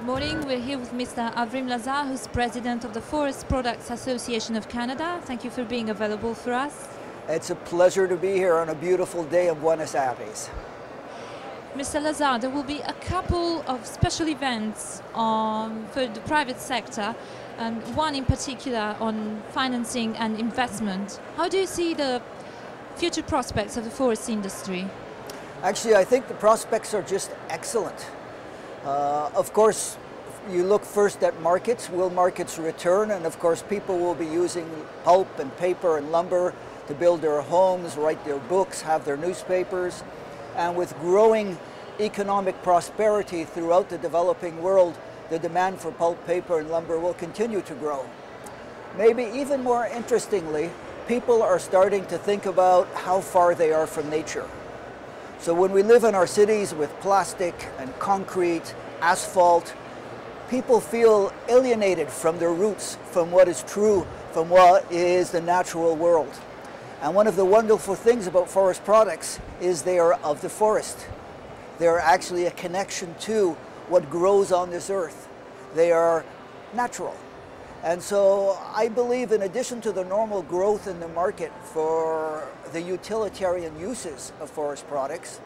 morning. We're here with Mr. Avrim Lazar, who's president of the Forest Products Association of Canada. Thank you for being available for us. It's a pleasure to be here on a beautiful day in Buenos Aires. Mr. Lazar, there will be a couple of special events for the private sector, and one in particular on financing and investment. How do you see the future prospects of the forest industry? Actually, I think the prospects are just excellent. Of course, you look first at markets. Will markets return? And of course, people will be using pulp and paper and lumber to build their homes, write their books, have their newspapers. And with growing economic prosperity throughout the developing world, the demand for pulp, paper, and lumber will continue to grow. Maybe even more interestingly, people are starting to think about how far they are from nature. So when we live in our cities with plastic and concrete, asphalt, people feel alienated from their roots, from what is true, from what is the natural world. And one of the wonderful things about forest products is they are of the forest. They are actually a connection to what grows on this earth. They are natural. And so I believe, in addition to the normal growth in the market for the utilitarian uses of forest products,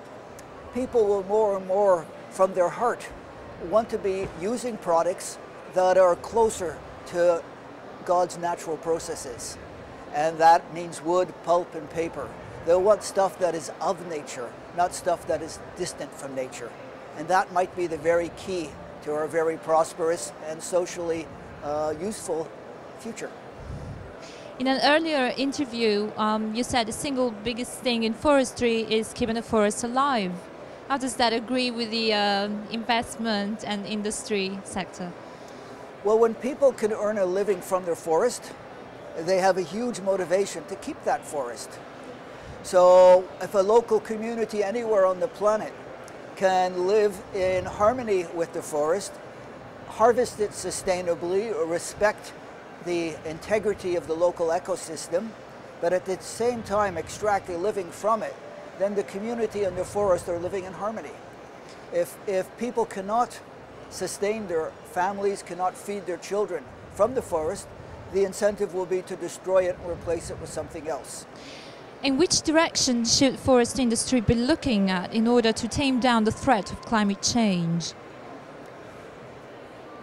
people will more and more, from their heart, want to be using products that are closer to God's natural processes. And that means wood, pulp, and paper. They'll want stuff that is of nature, not stuff that is distant from nature. And that might be the very key to our very prosperous and socially useful future. In an earlier interview, you said the single biggest thing in forestry is keeping the forest alive. How does that agree with the investment and industry sector? Well, when people can earn a living from their forest, they have a huge motivation to keep that forest. So if a local community anywhere on the planet can live in harmony with the forest, harvest it sustainably, or respect the integrity of the local ecosystem, but at the same time extract a living from it, then the community and the forest are living in harmony. If people cannot sustain their families, cannot feed their children from the forest, the incentive will be to destroy it and replace it with something else. In which direction should forest industry be looking at in order to tame down the threat of climate change?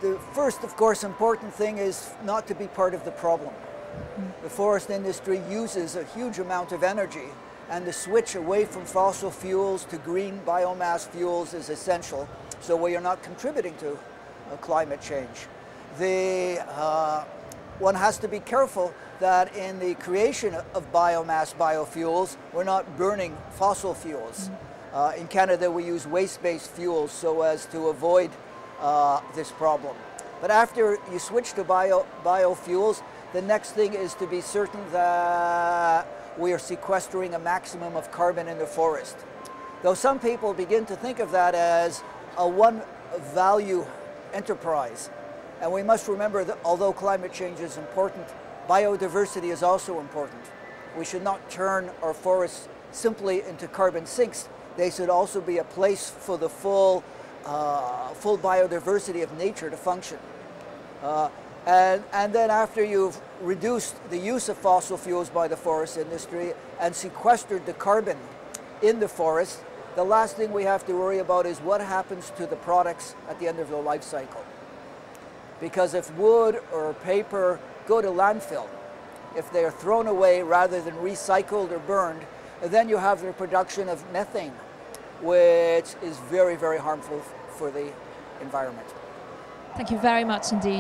The first, of course, important thing is not to be part of the problem. The forest industry uses a huge amount of energy, and the switch away from fossil fuels to green biomass fuels is essential, so we are not contributing to climate change. One has to be careful that in the creation of biomass biofuels, we're not burning fossil fuels. In Canada, we use waste-based fuels so as to avoid this problem. But after you switch to biofuels, the next thing is to be certain that we are sequestering a maximum of carbon in the forest. Though some people begin to think of that as a one-value enterprise. And we must remember that although climate change is important, biodiversity is also important. We should not turn our forests simply into carbon sinks. They should also be a place for the full biodiversity of nature to function. And then after you've reduced the use of fossil fuels by the forest industry and sequestered the carbon in the forest, the last thing we have to worry about is what happens to the products at the end of their life cycle. Because if wood or paper go to landfill, if they are thrown away rather than recycled or burned, then you have the production of methane, which is very, very harmful for the environment. Thank you very much indeed.